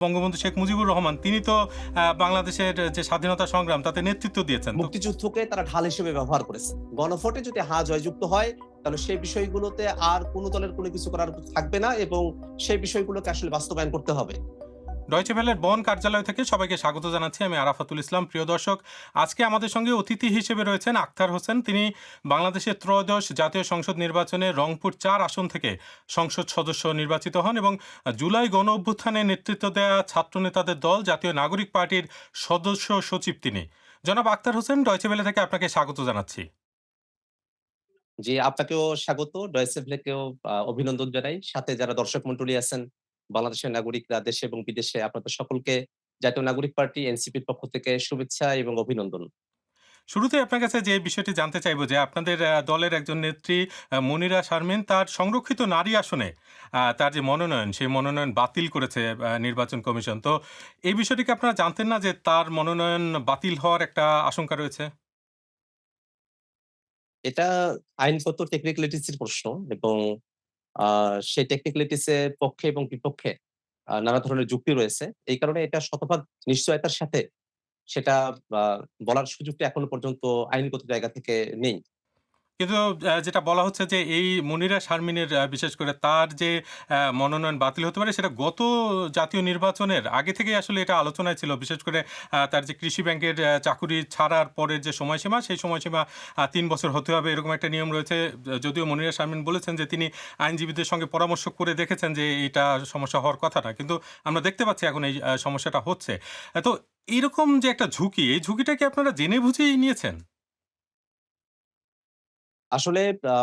বঙ্গবন্ধু শেখ মুজিবুর রহমান তিনি তো বাংলাদেশের যে স্বাধীনতা সংগ্রাম তাতে নেতৃত্ব দিয়েছেন। তো মুক্তিযুদ্ধকে তারা ঢাল হিসেবে ব্যবহার করেছে। গণভোটে যদি হা জয়যুক্ত হয়, তাহলে সেই বিষয়গুলোতে আর কোন দলের কোন কিছু করার থাকবে না এবং সেই বিষয়গুলোকে আসলে বাস্তবায়ন করতে হবে। ডয়চে ভেলের বন কার্যালয় থেকে সবাইকে স্বাগত জানাচ্ছি। আমি আরাফাতুল ইসলাম। প্রিয় দর্শক, আজকে আমাদের সঙ্গে অতিথি হিসেবে রয়েছেন আখতার হোসেন। তিনি বাংলাদেশের ত্রয়োদশ জাতীয় সংসদ নির্বাচনে রংপুর ৪ আসন থেকে সংসদ সদস্য নির্বাচিত হন এবং জুলাই গণ অভ্যুত্থানে নেতৃত্ব দেয়া ছাত্রনেতাদের দল জাতীয় নাগরিক পার্টির সদস্য সচিব তিনি। জনাব আখতার হোসেন, ডয়চে ভেলে থেকে আপনাকে স্বাগত জানাচ্ছি। জি, আপনাকেও স্বাগত। ডয়েচে ভেলেকেও অভিনন্দন জানাই। সাথে যারা দর্শক মন্ডলী আছেন, বাংলাদেশের নাগরিকরা দেশে এবং বিদেশে আপনাদের সকলকে জাতীয় নাগরিক পার্টি এনসিপির পক্ষ থেকে শুভেচ্ছা এবং অভিনন্দন। শুরুতেই আপনার কাছে যে বিষয়টি জানতে চাইবো যে আপনাদের দলের একজন নেত্রী মনিরা শারমিন তার সংরক্ষিত নারী আসনে তার যে মনোনয়ন, সেই মনোনয়ন বাতিল করেছে নির্বাচন কমিশন। তো এই বিষয়টি কি আপনারা জানতেন না যে তার মনোনয়ন বাতিল হওয়ার একটা আশঙ্কা রয়েছে? এটা আইনগত টেকনিক্যালিটিস এর প্রশ্ন এবং আ সেই টেকনিক্যালিটিস এর পক্ষে এবং বিপক্ষে নানা ধরনের যুক্তি রয়েছে। এই কারণে এটা শতভাগ নিশ্চয়তার সাথে সেটা আ বলার সুযোগটা এখনো পর্যন্ত আইনগত জায়গা থেকে নেই। কিন্তু যেটা বলা হচ্ছে যে এই মনিরা শারমিনের বিশেষ করে তার যে মনোনয়ন বাতিল হতে পারে সেটা গত জাতীয় নির্বাচনের আগে থেকেই আসলে এটা আলোচনায় ছিল। বিশেষ করে তার যে কৃষি ব্যাংকের চাকুরি ছাড়ার পরের যে সময়সীমা, সেই সময়সীমা ৩ বছর হতে হবে এরকম একটা নিয়ম রয়েছে। যদিও মনিরা শারমিন বলেছেন যে তিনি আইনজীবীদের সঙ্গে পরামর্শ করে দেখেছেন যে এটা সমস্যা হওয়ার কথা না। কিন্তু আমরা দেখতে পাচ্ছি এখন এই সমস্যাটা হচ্ছে। তো এইরকম যে একটা ঝুঁকি, এই ঝুঁকিটা কি আপনারা জেনে বুঝেই নিয়েছেন? আসলে আ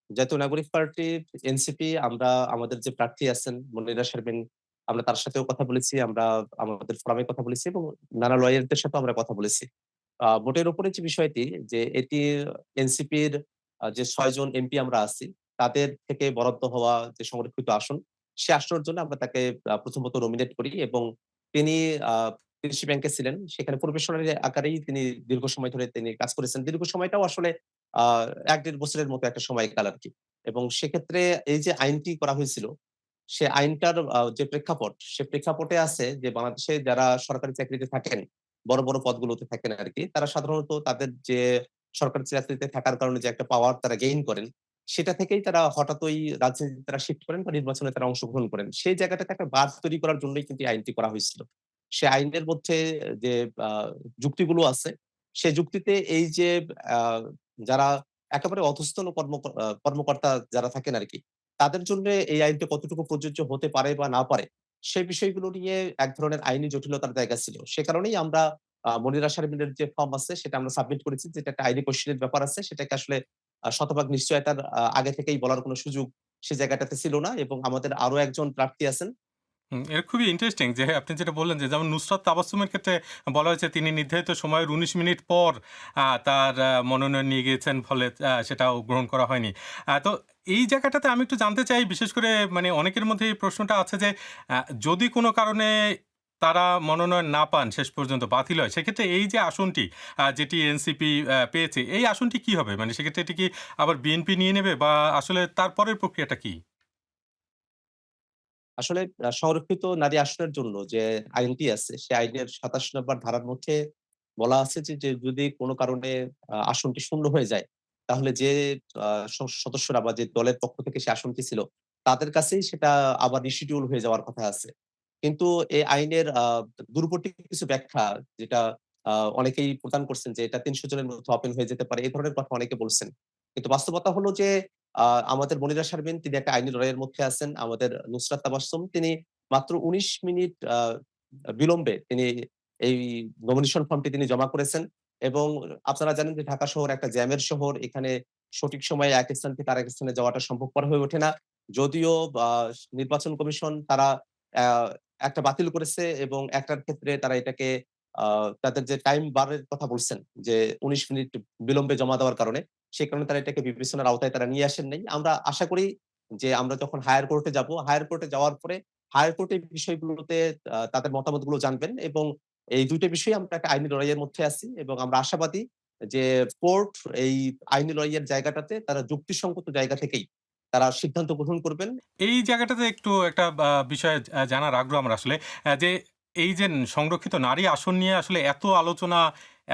জাতীয় নাগরিক পার্টি এনসিপি আমরা আমাদের যে প্রার্থী আছেন মনিরা শারমিন, আমরা তার সাথেও কথা বলেছি। আমরা আমাদের ফোরামে কথা বলেছি এবং নানা লয়ারদের সাথেও আমরা কথা বলেছি। ভোটের উপরে যে বিষয়টি যে এটি এনসিপির যে ৬ জন এমপি আমরা আছি, তাদের থেকে বরাদ্দ হওয়া যে সংরক্ষিত আসন, সে আসনের জন্য আমরা তাকে প্রথমত নমিনেট করি এবং তিনি আ কৃষি ব্যাংকে ছিলেন। সেখানে প্রবেশনারি আকারেই তিনি দীর্ঘ সময় ধরে তিনি কাজ করেছেন। দীর্ঘ সময়টাও আসলে আ ১-১.৫ বছরের মতো একটা সময়কাল আরকি। এবং সেক্ষেত্রে এই যে আইনটি করা হয়েছিল, সে আইনটার যে প্রেক্ষাপট, সে প্রেক্ষাপটে আছে যে বাংলাদেশে যারা সরকারি চাকরিতে থাকেন, বড়, বড় পদগুলোতে থাকেন আরকি। তারা সাধারণত তাদের যে সরকারি চাকরিতে থাকার কারণে যে একটা পাওয়ার তারা গেইন করেন, সেটা থেকেই তারা হঠাৎই রাজনীতিতে তারা শিফট করেন বা নির্বাচনে তারা অংশগ্রহণ করেন। সেই জায়গাটাতে একটা বাঁধ তৈরি করার জন্যই কিন্তু এই আইনটি করা হয়েছিল। সে আইনের মধ্যে যে আ যুক্তিগুলো আছে, সে যুক্তিতে এই যে আ যারা একেবারে অধস্তন কর্মকর্তা যারা থাকেন আরকি, তাদের জন্য এই আইনটা কতটুকু প্রযোজ্য হতে পারে বা না পারে, সে বিষয়গুলো নিয়ে এক ধরনের আইনি জটিলতার জায়গা ছিল। সে কারণেই আমরা মনিরা শারমিনের যে ফর্ম আছে সেটা আমরা সাবমিট করেছি যেটা একটা আইনি কোয়েশ্চেন এর ব্যাপার আছে। সেটাকে আসলে শতভাগ নিশ্চয়তার আগে থেকেই বলার কোন সুযোগ সে জায়গাটাতে ছিল না এবং আমাদের আরো একজন প্রার্থী আছেন। এটা খুবই ইন্টারেস্টিং যে আপনি যেটা বললেন যে যেমন নুসরাত তাবাসসুমের ক্ষেত্রে বলা হয়েছে তিনি নির্ধারিত সময়ের ১৯ মিনিট পর তার মনোনয়ন নিয়ে গিয়েছেন ফলে সেটাও গ্রহণ করা হয়নি। তো এই জায়গাটাতে আমি একটু জানতে চাই বিশেষ করে মানে অনেকের মধ্যে এই প্রশ্নটা আছে যে আ যদি কোনো কারণে তারা মনোনয়ন না পান শেষ পর্যন্ত বাতিল হয় সেক্ষেত্রে এই যে আসনটি যেটি এনসিপি পেয়েছে এই আসনটি কি হবে? মানে সেক্ষেত্রে এটি কি আবার বিএনপি নিয়ে নেবে বা আসলে তারপরের প্রক্রিয়াটা কি? আসলে সংরক্ষিত নারী আসনের জন্য যে আইনটি আছে, সে আইনের ২৭ নম্বর ধারার মধ্যে বলা আছে যে যদি কোন কারণে আসনটি শূন্য হয়ে যায়, তাহলে যে আ সদস্যরা বা যে দলের পক্ষ থেকে সে আসনটি ছিল, তাদের কাছেই সেটা আবার রিশিডিউল হয়ে যাওয়ার কথা আছে। কিন্তু এই আইনের দূরবর্তী কিছু ব্যাখ্যা যেটা আ অনেকেই প্রদান করছেন যে এটা ৩০০ জনের মধ্যে ওপেন হয়ে যেতে পারে। এই ধরনের কথা অনেকে বলছেন। কিন্তু বাস্তবতা হলো যে আ আমাদের মনিরা শারমিন তিনি একটা আইনি লড়াইয়ের মধ্যে আছেন। আমাদের নুসরাত তাবাসসুম তিনি মাত্র ১৯ মিনিট বিলম্বে তিনি এই নমিনেশন ফর্মটি তিনি জমা করেছেন এবং আপনারা জানেন যে ঢাকা শহর একটা জ্যামের শহর। এখানে সঠিক সময়ে এক স্থান থেকে আরেক স্থানে যাওয়াটা সম্ভবপর হয়ে ওঠে না। যদিও আ নির্বাচন কমিশন তারা অ্যা একটা বাতিল করেছে এবং একটার ক্ষেত্রে তারা এটাকে আ তাদের যে টাইম বারের কথা বলছেন যে ১৯ মিনিট বিলম্বে জমা দেওয়ার কারণে। সে কারণে তারা এটাকে বিবেচনার আওতায় তারা নিয়ে আসেন নাই। আমরা আশা করি যে আমরা যখন হায়ার কোর্টে যাব, হায়ার কোর্টে যাওয়ার পরে হায়ার কোর্ট এই বিষয়গুলোতে তাদের মতামতগুলো জানবেন এবং এই ২ টা বিষয়ে আমরা একটা আইনি লড়াইয়ের মধ্যে আছি এবং আমরা আশাবাদী যে কোর্ট এই আইনি লড়াইয়ের জায়গাটাতে তারা যুক্তিসঙ্গত জায়গা থেকেই তারা সিদ্ধান্ত গ্রহণ করবেন। এই জায়গাটাতে একটু একটা বিষয় জানার আগ্রহ আমার আসলে। যে এই যে সংরক্ষিত নারী আসন নিয়ে আসলে এত আলোচনা,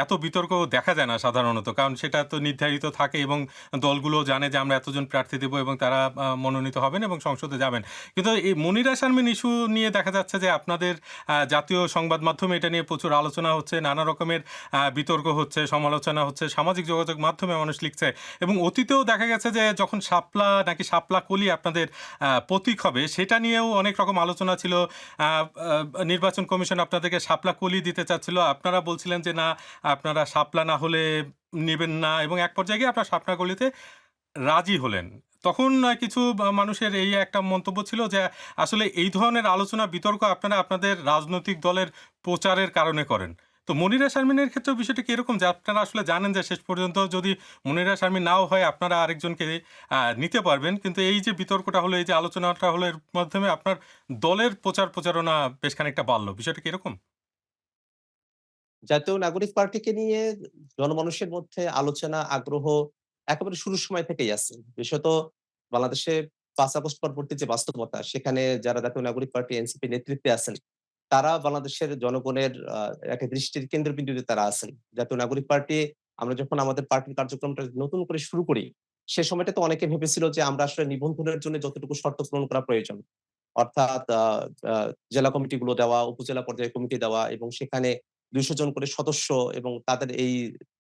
এত বিতর্ক দেখা যায় না সাধারণত। কারণ সেটা তো নির্ধারিত থাকে এবং দলগুলো জানে যে আমরা এতজন প্রার্থী দেব এবং তারা মনোনীত হবেন এবং সংসদে যাবেন। কিন্তু এই মনিরা শারমিন ইস্যু নিয়ে দেখা যাচ্ছে যে আপনাদের জাতীয় সংবাদ মাধ্যমে এটা নিয়ে প্রচুর আলোচনা হচ্ছে, নানা রকমের বিতর্ক হচ্ছে, সমালোচনা হচ্ছে, সামাজিক যোগাযোগ মাধ্যমে মানুষ লিখছে এবং অতীতেও দেখা গেছে যে যখন শাপলা নাকি শাপলা কলি আপনাদের প্রতীক হবে সেটা নিয়েও অনেক রকম আলোচনা ছিল। আ আ নির্বাচন কমিশন আপনাদেরকে শাপলা কলি দিতে চাচ্ছিল। আপনারা বলছিলেন যে, "না, আপনারা শাপলা না হলে নিবেন না" এবং এক পর্যায়ে গিয়ে আপনারা শাপলা কলিতে রাজি হলেন। তখন কিছু মানুষের এই একটা মন্তব্য ছিল যে, আসলে এই ধরনের আলোচনা বিতর্ক আপনারা আপনাদের রাজনৈতিক দলের প্রচারের কারণে করেন। তো মনিরা শারমিনের ক্ষেত্রেও বিষয়টা কি এরকম যে, আপনারা আসলে জানেন যে শেষ পর্যন্ত যদি মনিরা শারমিন নাও হয় আপনারা আরেকজনকে নিতে পারবেন। কিন্তু এই যে বিতর্কটা হলো, এই যে আলোচনাটা হলো এর মাধ্যমে আপনার দলের প্রচারণা বেশ খানিকটা বাড়ল। বিষয়টা কি এরকম? জাতীয় নাগরিক পার্টিকে নিয়ে জনমানুষের মধ্যে আলোচনা, আগ্রহ একেবারে শুরুর সময় থেকেই আছে। বিশেষত বাংলাদেশে ৫ আগস্ট পরবর্তী যে বাস্তবতা, সেখানে যারা জাতীয় নাগরিক পার্টি এনসিপি নেতৃত্বে আছেন, তারা বাংলাদেশের জনগণের একটা দৃষ্টির কেন্দ্রবিন্দুতে তারা আছেন। জাতীয় নাগরিক পার্টি আমরা যখন আমাদের পার্টির কার্যক্রমটা নতুন করে শুরু করি, সে সময়টাতে অনেকে ভেবেছিল যে আমরা আসলে নিবন্ধনের জন্য যতটুকু শর্ত পূরণ করা প্রয়োজন। অর্থাৎ আ আ জেলা কমিটিগুলো দেওয়া, উপজেলা পর্যায়ে কমিটি দেওয়া এবং সেখানে ২০০ জন করে সদস্য এবং তাদের এই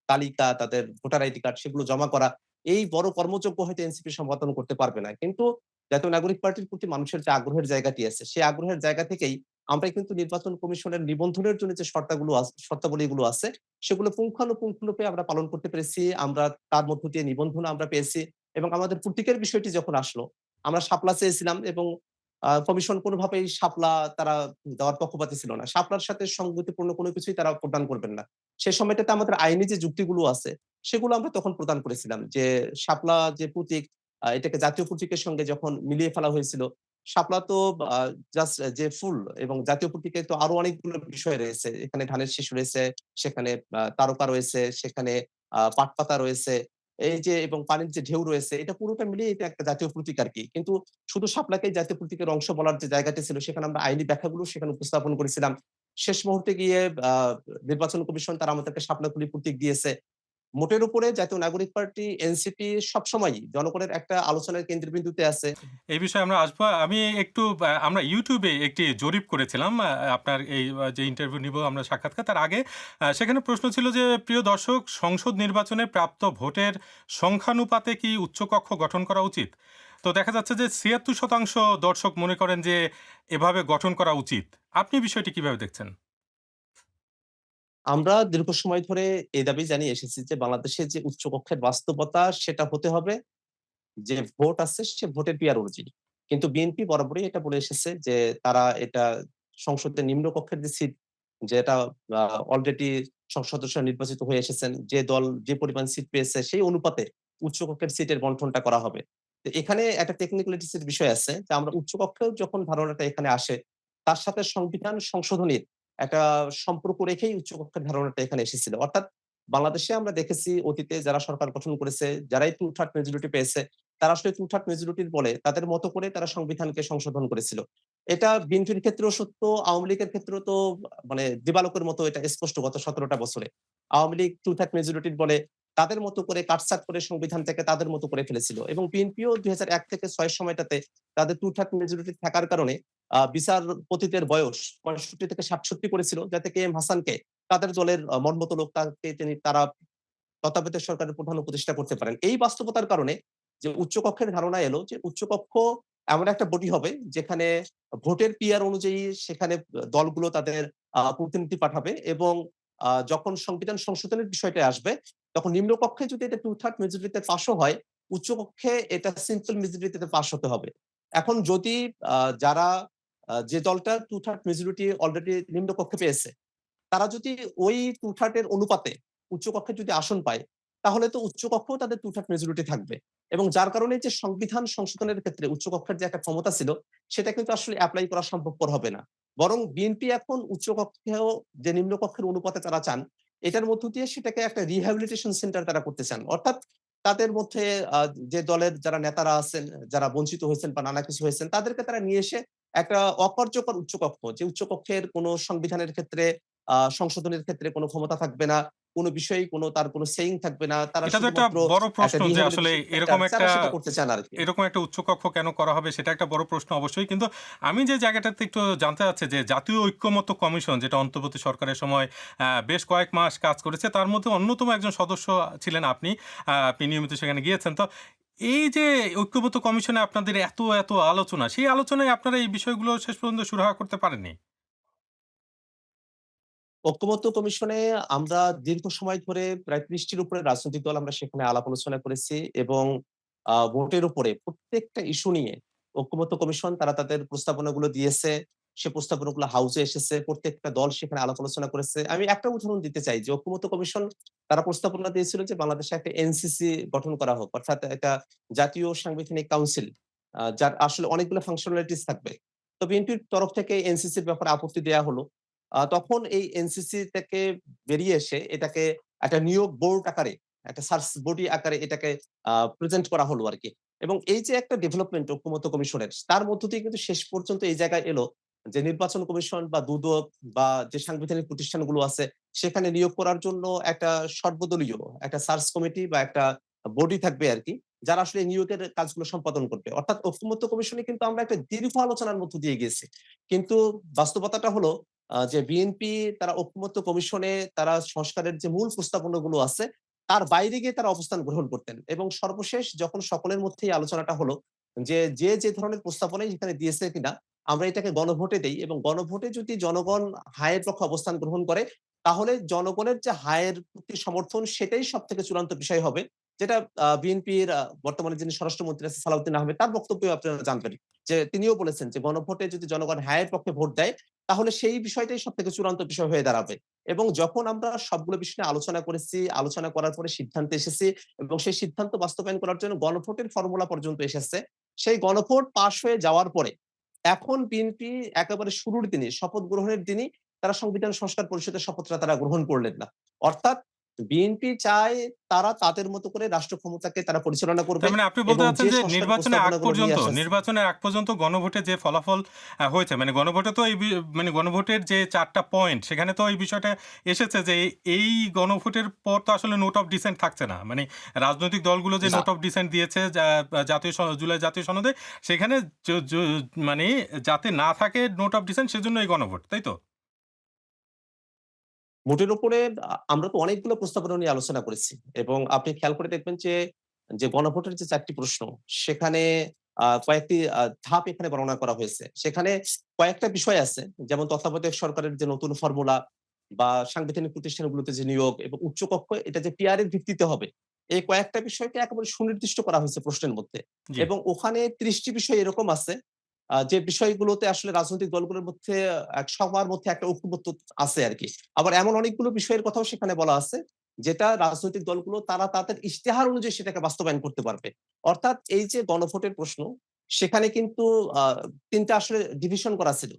তালিকা, তাদের ভোটার আইডি কার্ড সেগুলো জমা করা। এই বড় কর্মযজ্ঞ হয়তো এনসিপি সম্পাদন করতে পারবে না। কিন্তু জাতীয় নাগরিক পার্টির প্রতি মানুষের যে আগ্রহের জায়গাটি আছে, সেই আগ্রহের জায়গা থেকেই আমরা কিন্তু নির্বাচন কমিশনের নিবন্ধনের জন্য যে শর্তাবলীগুলো আছে, সেগুলো পুঙ্খানুপুঙ্খরূপে আমরা পালন করতে পেরেছি। আমরা তার মধ্য দিয়ে নিবন্ধন আমরা পেয়েছি এবং আমাদের প্রতীকের বিষয়টি যখন আসলো, আমরা শাপলা চেয়েছিলাম এবং কমিশন কোনভাবেই শাপলা তারা দেওয়ার পক্ষপাতী ছিল না। শাপলার সাথে সঙ্গতিপূর্ণ কোন কিছুই তারা প্রদান করবেন না। সে সময়টাতে আমাদের আইনি যে যুক্তিগুলো আছে, সেগুলো আমরা তখন প্রদান করেছিলাম। যে শাপলা যে প্রতীক, এটাকে জাতীয় প্রতীকের সঙ্গে যখন মিলিয়ে ফেলা হয়েছিল, শাপলা তো আ জাস্ট যে ফুল এবং জাতীয় প্রতীকে তো আরো অনেকগুলো বিষয় রয়েছে। এখানে ধানের শীষ রয়েছে, সেখানে তারকা রয়েছে, সেখানে পাটপাতা রয়েছে। এই যে এবং পানির যে ঢেউ রয়েছে, এটা পুরোটা মিলিয়ে এটা একটা জাতীয় প্রতীক আরকি। কিন্তু শুধু শাপলাকেই জাতীয় প্রতীকের অংশ বলার যে জায়গাটি ছিল, সেখানে আমরা আইনি ব্যাখ্যাগুলো সেখানে উপস্থাপন করেছিলাম। শেষ মুহূর্তে গিয়ে আ নির্বাচন কমিশন তারা আমাদেরকে শাপলাকলি প্রতীক দিয়েছে। মোটের উপরে জাতীয় নাগরিক পার্টি এনসিপি সবসময়ই জনগণের একটা আলোচনার কেন্দ্রবিন্দুতে আছে। এই বিষয়ে আমরা আসবো। আমি একটু আমরা YouTube এ একটি জরিপ করেছিলাম। আপনার এই যে ইন্টারভিউ নিবো আমরা সাক্ষাৎকার তার আগে সেখানে প্রশ্ন ছিল যে, "প্রিয় দর্শক, সংসদ নির্বাচনে প্রাপ্ত ভোটের সংখ্যানুপাতে কি উচ্চকক্ষ গঠন করা উচিত?" তো দেখা যাচ্ছে যে ৭৬% দর্শক মনে করেন যে এভাবে গঠন করা উচিত। আপনি বিষয়টি কিভাবে দেখছেন? আমরা দীর্ঘ সময় ধরে এই দাবি জানিয়ে এসেছি যে বাংলাদেশের যে উচ্চকক্ষের বাস্তবতা সেটা হতে হবে যে ভোট আছে সে ভোটের পিয়ার অনুযায়ী। কিন্তু বিএনপি বরাবরই এটা বলে এসেছে যে তারা এটা সংসদের নিম্নকক্ষের যে সিট যেটা আ অলরেডি সংসদ সদস্য নির্বাচিত হয়ে এসেছেন, যে দল যে পরিমাণ সিট পেয়েছে সেই অনুপাতে উচ্চকক্ষের সিটের বন্টনটা করা হবে। তো এখানে একটা টেকনিক্যালিটিস এর বিষয় আছে যে আমরা উচ্চকক্ষেও যখন ধারণাটা এখানে আসে, তার সাথে সংবিধান সংশোধনীর একটা সম্পর্ক রেখেই উচ্চকক্ষের ধারণাটা এখানে এসেছিল। অর্থাৎ বাংলাদেশে আমরা দেখেছি অতীতে যারা সরকার গঠন করেছে, যারাই 2/3 মেজরিটি পেয়েছে, তারা আসলে 2/3 মেজরিটির বলে তাদের মতো করে তারা সংবিধানকে সংশোধন করেছিল। এটা বিএনপির ক্ষেত্রেও সত্য, আওয়ামী লীগের ক্ষেত্রেও তো মানে দিবালোকের মতো এটা স্পষ্ট গত ১৭ টা বছরে। আওয়ামী লীগ 2/3 মেজরিটির বলে তাদের মতো করে কাটছাঁট করে সংবিধানটাকে তাদের মতো করে ফেলেছিল এবং বিএনপিও ২০০১ থেকে ৬ সময়টাতে তাদের 2/3 মেজরিটি থাকার কারণে বিচারপতিদের বয়স ৬৫ থেকে ৬৭ করেছিল যাতে কে এম হাসানকে তাদের দলের মনমতো লোক তারা তত্ত্বাবধায়ক সরকারের প্রধান উপদেষ্টা করতে পারেন। এই বাস্তবতার কারণে যে উচ্চকক্ষের ধারণা এলো যে উচ্চকক্ষ এমন একটা বডি হবে যেখানে ভোটের পিয়ার অনুযায়ী সেখানে দলগুলো তাদের প্রতিনিধি পাঠাবে এবং যখন সংবিধান সংশোধনের বিষয়টা আসবে তখন নিম্নকক্ষে যদি এটা 2/3 মেজরিটিতে পাসও হয়, উচ্চকক্ষে এটা সিম্পল মেজরিটিতে পাস হতে হবে। এখন যদি যারা যে দলটা 2/3 মেজরিটি অলরেডি নিম্নকক্ষে পেয়েছে তারা যদি ওই 2/3 এর অনুপাতে উচ্চকক্ষে যদি আসন পায়, তাহলে তো উচ্চকক্ষেও তাদের 2/3 মেজরিটি থাকবে। এবং যার কারণে যে সংবিধান সংশোধনের ক্ষেত্রে উচ্চকক্ষের যে একটা ক্ষমতা ছিল, সেটা কিন্তু আসলে এপ্লাই করা সম্ভবপর হবে না। বরং বিএনপি এখন উচ্চকক্ষেও যে নিম্নকক্ষের অনুপাতে তারা চান, এটার মধ্য দিয়ে সেটাকে একটা রিহ্যাবিলিটেশন সেন্টার তারা করতে চান। অর্থাৎ তাদের মধ্যে আ যে দলের যারা নেতারা আছেন, যারা বঞ্চিত হয়েছেন বা নানা কিছু হয়েছেন, তাদেরকে তারা নিয়ে এসে একটা অকার্যকর উচ্চকক্ষ, যে উচ্চকক্ষের কোনো সংবিধানের ক্ষেত্রে সংশোধনের ক্ষেত্রে কোনো ক্ষমতা থাকবে না। কোনো বিষয়েই তার কোনো সেইং থাকবে না। তারা এটা তো একটা শুধুমাত্র বড় একটা প্রশ্ন যে আসলে রিহ্যাবিলিটেশন সেন্টার এরকম যারা একটা সেটা করতে চান আরকি। এরকম একটা উচ্চকক্ষ কেন করা হবে সেটা একটা বড় প্রশ্ন অবশ্যই। কিন্তু আমি যে জায়গাটাতে একটু জানতে চাচ্ছি যে জাতীয় ঐক্যমত্য কমিশন যেটা অন্তর্বর্তী সরকারের সময় বেশ কয়েক মাস কাজ করেছে, তার মধ্যে অন্যতম একজন সদস্য ছিলেন আপনি। আপনি নিয়মিত সেখানে গিয়েছেন। তো এই যে ঐক্যমত্য কমিশনে আপনাদের এত আলোচনা, সেই আলোচনায় আপনারা এই বিষয়গুলো শেষ পর্যন্ত সুরাহা করতে পারেননি? ঐক্যমত্য কমিশনে আমরা দীর্ঘ সময় ধরে প্রায় ৩০ টির উপরে রাজনৈতিক দল আমরা সেখানে আলাপ আলোচনা করেছি এবং ভোটের উপরে প্রত্যেকটা ইস্যু নিয়ে ঐক্যমত্য কমিশন তারা তাদের প্রস্তাবনাগুলো দিয়েছে। সে প্রস্তাবনাগুলো হাউসে এসেছে। প্রত্যেকটা দল সেখানে আলাপ আলোচনা করেছে। আমি একটা উদাহরণ দিতে চাই যে ঐক্যমত্য কমিশন তারা প্রস্তাবনা দিয়েছিল যে বাংলাদেশে একটা এনসিসি গঠন করা হোক। অর্থাৎ একটা জাতীয় সাংবিধানিক কাউন্সিল যার আসলে অনেকগুলো ফাংশনালিটিস থাকবে। তো বিএনপির তরফ থেকে এনসিসির ব্যাপারে আপত্তি দেয়া হলো। তখন এই এনসিসি থেকে বেরিয়ে এসে এটাকে একটা নিয়োগ বোর্ড আকারে, একটা সার্চ বডি আকারে এটাকে প্রেজেন্ট করা হলো আরকি। এবং এই যে একটা ডেভেলপমেন্ট ঐক্যমত্য কমিশনের, তার মধ্য দিয়ে কিন্তু শেষ পর্যন্ত এই জায়গায় এলো যে নির্বাচন কমিশন বা দুদক বা যে সাংবিধানিক প্রতিষ্ঠানগুলো আছে, সেখানে নিয়োগ করার জন্য একটা সর্বদলীয় একটা সার্চ কমিটি বা একটা বডি থাকবে আরকি। যারা আসলে এই নিয়োগের কাজগুলো সম্পাদন করবে। অর্থাৎ ঐক্যমত্য কমিশনে কিন্তু আমরা একটা দীর্ঘ আলোচনার মধ্য দিয়ে গেছি। কিন্তু বাস্তবতাটা হলো যে বিএনপি তারা ঐকমত্য কমিশনে তারা সংস্কারের যে মূল প্রস্তাবনাগুলো আছে, তার বাইরে গিয়ে তারা অবস্থান গ্রহণ করতেন। এবং সর্বশেষ যখন সকলের মধ্যেই আলোচনাটা হলো যে ধরনের প্রস্তাবনাই এখানে দিয়েছে কিনা, আমরা এটাকে গণভোটে দেই এবং গণভোটে যদি জনগণ হায়ের পক্ষে অবস্থান গ্রহণ করে, তাহলে জনগণের যে হায়ের প্রতি সমর্থন সেটাই সবথেকে চূড়ান্ত বিষয় হবে। যেটা বিএনপির বর্তমানে যিনি স্বরাষ্ট্রমন্ত্রী আছেন সালাউদ্দিন আহমেদ, তার বক্তব্যেও আপনারা জানবেন। যে তিনিও বলেছেন যে গণভোটে যদি জনগণ হায়ের পক্ষে ভোট দেয়, তাহলে সেই বিষয়টাই সবথেকে চূড়ান্ত বিষয় হয়ে দাঁড়াবে। এবং যখন আমরা সবগুলো বিষয় নিয়ে আলোচনা করেছি, আলোচনা করার পরে সিদ্ধান্তে এসেছি এবং সেই সিদ্ধান্ত বাস্তবায়ন করার জন্য গণভোটের ফর্মুলা পর্যন্ত এসেছে। সেই গণভোট পাস হয়ে যাওয়ার পরে এখন বিএনপি একেবারে শুরুর দিনে শপথ গ্রহণের দিনই তারা সংবিধান সংস্কার পরিষদের শপথটা তারা গ্রহণ করলেন না। অর্থাৎ বিএনপি চায় তারা তাদের মতো করে রাষ্ট্র ক্ষমতাকে তারা পরিচালনা করবে তার মানে আপনি বলতে এবং চাচ্ছেন যে যে সংস্কার প্রস্তাবনাগুলো নিয়ে আসা নির্বাচনের আগ পর্যন্ত গণভোটে যে ফলাফল হয়েছে, মানে গণভোটে তো মানে গণভোটের যে ৪ টা পয়েন্ট সেখানে তো এই বিষয়টা এসেছে যে এই গণভোটের পর তো আসলে নোট অফ ডিসেন্ট থাকছে না। মানে রাজনৈতিক দলগুলো যে না। নোট অফ ডিসেন্ট দিয়েছে জুলাই জাতীয় সনদে, সেখানে জ জ মানে যাতে না থাকে নোট অফ ডিসেন্ট, সেজন্য এই গণভোট, তাই তো? মোটের উপরে আমরা তো অনেকগুলো প্রস্তাবনা নিয়ে আলোচনা করেছি এবং আপনি খেয়াল করে দেখবেন যে গণভোটের যে ৪ টি প্রশ্ন সেখানে কয়েকটি ধাপ এখানে বর্ণনা করা হয়েছে। সেখানে কয়েকটা বিষয় আছে যেমন তত্ত্বাবধায়ক সরকারের যে নতুন ফর্মুলা বা সাংবিধানিক প্রতিষ্ঠানগুলোতে যে নিয়োগ এবং উচ্চকক্ষ এটা যে পিআর এর ভিত্তিতে হবে। এই কয়েকটা বিষয়কে একেবারে সুনির্দিষ্ট করা হয়েছে প্রশ্নের মধ্যে। জি। এবং ওখানে ৩০ টি বিষয় এরকম আছে যে বিষয়গুলোতে আসলে রাজনৈতিক দলগুলোর মধ্যে সবার মধ্যে একটা ঐক্যমত্য আছে আরকি। আবার এমন অনেকগুলো বিষয়ের কথাও সেখানে বলা আছে, যেটা রাজনৈতিক দলগুলো তারা তাদের ইশতেহার অনুযায়ী সেটাকে বাস্তবায়ন করতে পারবে। অর্থাৎ এই যে গণভোটের প্রশ্ন, সেখানে কিন্তু আ ৩ টা আসলে ডিভিশন করা ছিল।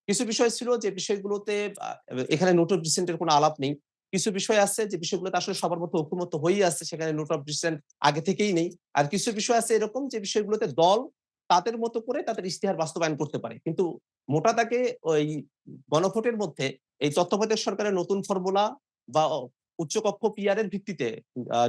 কিছু বিষয় ছিল যে বিষয়গুলোতে আ এখানে নোট অফ ডিসেন্ট এর কোনো আলাপ নেই। কিছু বিষয় আছে যে বিষয়গুলোতে আসলে সবার মধ্যে ঐকমত্য হয়েই আছে, সেখানে নোট অফ ডিসেন্ট আগে থেকেই নেই। আর কিছু বিষয় আছে এরকম যে বিষয়গুলোতে দল তাদের মতো করে তাদের ইশতেহার বাস্তবায়ন করতে পারে। কিন্তু মোটা দাগে ওই গণভোটের মধ্যে এই তত্ত্বাবধায়ক সরকারের নতুন ফর্মুলা বা উচ্চকক্ষ পিআর এর ভিত্তিতে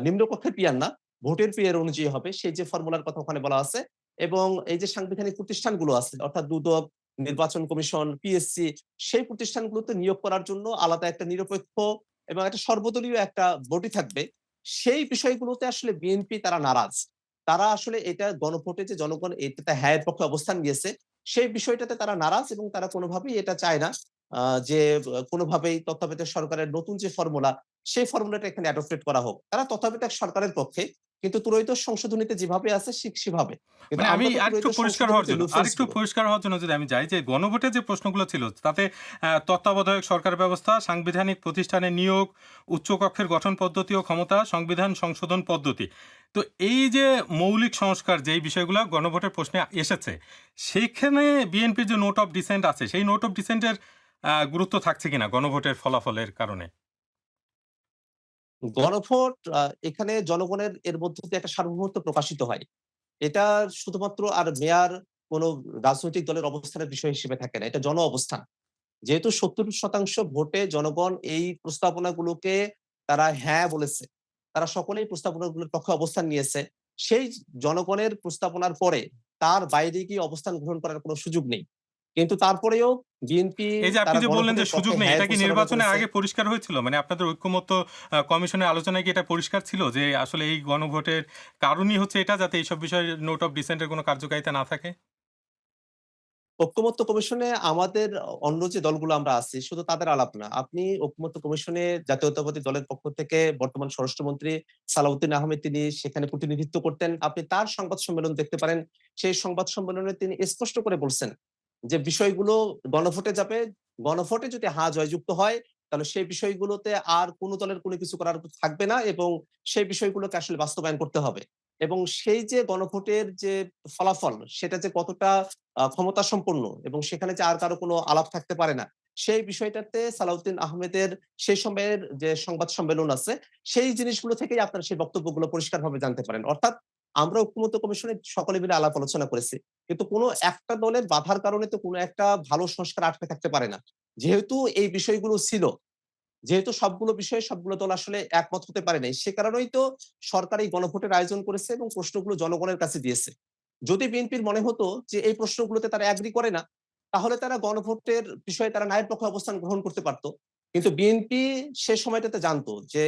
নিম্নকক্ষের পিআর না, ভোটের পিআর অনুযায়ী হবে। সেই যে ফর্মুলার কথা ওখানে বলা আছে এবং এই যে সাংবিধানিক প্রতিষ্ঠানগুলো আছে অর্থাৎ দুদক, নির্বাচন কমিশন, পিএসসি সেই প্রতিষ্ঠানগুলোতে নিয়োগ করার জন্য আলাদা একটা নিরপেক্ষ এবং একটা সর্বদলীয় একটা বডি থাকবে। সেই বিষয়গুলোতে আসলে বিএনপি তারা নারাজ। তারা আসলে এটা গণভোটে যে জনগণ এটাতে হ্যাঁ এর পক্ষে অবস্থান নিয়েছে, সেই বিষয়টাতে তারা নারাজ এবং তারা কোনোভাবেই এটা চায় না যে কোনোভাবেই তত্ত্বাবধায়ক সরকারের নতুন যে ফর্মুলা, সেই ফর্মুলাটা এখানে অ্যাডপ্টেড করা হোক। তারা তত্ত্বাবধায়ক সরকারের পক্ষে, কিন্তু ত্রয়োদশ সংশোধনীতে যেভাবে আছে সেভাবে। কিন্তু মানে আমি আমরা তো আরেকটু ত্রয়োদশ পরিষ্কার সংশোধনীর হওয়ার যে জন্য লুপহোলস আরেকটু গুলো পরিষ্কার হওয়ার জন্য যদি আমি যাই যে গণভোটে যে প্রশ্নগুলো ছিল তাতে তত্ত্বাবধায়ক সরকার ব্যবস্থা, সাংবিধানিক প্রতিষ্ঠানের নিয়োগ, উচ্চকক্ষের গঠন পদ্ধতি ও ক্ষমতা, সংবিধান সংশোধন পদ্ধতি। তো এই যে মৌলিক সংস্কার যেই বিষয়গুলো গণভোটের প্রশ্নে এসেছে, সেইখানে বিএনপির যে নোট অফ ডিসেন্ট আছে, সেই নোট অফ ডিসেন্টের গুরুত্ব থাকছে কিনা গণভোটের ফলাফলের কারণে? গণভোট এখানে জনগণের এর মধ্য দিয়ে একটা সার্বভৌমত্ব প্রকাশিত হয়। এটা শুধুমাত্র আর মেয়র কোন রাজনৈতিক দলের অবস্থানের বিষয় হিসেবে থাকে না। এটা জন অবস্থান। যেহেতু ৭০% ভোটে জনগণ এই প্রস্তাবনাগুলোকে তারা হ্যাঁ বলেছে। তারা সকলেই প্রস্তাবনাগুলোর পক্ষে অবস্থান নিয়েছে। সেই জনগণের প্রস্তাবনার পরে তার বাইরে গিয়ে অবস্থান গ্রহণ করার কোন সুযোগ নেই। কিন্তু তারপরেও বিএনপি এই যে আপনি তারা যে বললেন যে গণভোটের সুযোগ পক্ষে নেই, হ্যাঁ এটা এর কি প্রচারণা নির্বাচনের করেছে। আগে পরিষ্কার হয়েছিল? মানে আপনাদের ঐক্যমত্য কমিশনের আলোচনায় কি এটা পরিষ্কার ছিল যে আসলে এই গণভোটের কারণই হচ্ছে এটা, যাতে এইসব বিষয়ে নোট অফ ডিসেন্ট এর কোনো কার্যকারিতা না থাকে? ঐক্যমত্য কমিশনে আমাদের অন্য যে দলগুলো আমরা আছি শুধু তাদের আলাপ না। আপনি ঐক্যমত্য কমিশনে জাতীয়তাবাদী দলের পক্ষ থেকে বর্তমান স্বরাষ্ট্রমন্ত্রী সালাউদ্দিন আহমেদ তিনি সেখানে প্রতিনিধিত্ব করতেন। আপনি তার সংবাদ সম্মেলন দেখতে পারেন। সেই সংবাদ সম্মেলনে তিনি স্পষ্ট করে বলছেন যে বিষয়গুলো গণভোটে যাবে। গণভোটে যদি হ্যাঁ জয়যুক্ত হয় তাহলে সেই বিষয়গুলোতে আর কোন দলের কোন কিছু করার থাকবে না এবং সেই বিষয়গুলোকে আসলে বাস্তবায়ন করতে হবে। এবং সেই যে গণভোটের যে ফলাফল সেটা যে কতটা ক্ষমতা সম্পন্ন এবং সেখানে যে আর কারো কোনো আলাপ থাকতে পারে না। সেই বিষয়টাতে সালাউদ্দিন আহমেদের সেই সময়ের যে সংবাদ সম্মেলন আছে, সেই জিনিসগুলো থেকেই আপনারা সেই বক্তব্যগুলো পরিষ্কারভাবে জানতে পারেন। অর্থাৎ আমরা ঐক্যমত্য কমিশনে সকলে মিলে আলাপ আলোচনা করেছি। কিন্তু কোনো একটা দলের বাধার কারণে তো কোনো একটা ভালো সংস্কার আটকে থাকতে পারে না। যেহেতু এই বিষয়গুলো ছিল, যেহেতু সবগুলো বিষয়ে সবগুলো দল আসলে একমত হতে পারে নাই, সে কারণেই তো সরকার এই গণভোটের আয়োজন করেছে এবং প্রশ্নগুলো জনগণের কাছে দিয়েছে। যদি বিএনপির মনে হতো যে এই প্রশ্নগুলোতে তারা এগ্রি করে না, তাহলে তারা গণভোটের বিষয়ে তারা নায়ের পক্ষে অবস্থান গ্রহণ করতে পারত। কিন্তু বিএনপি সে সময়টাতে জানতো যে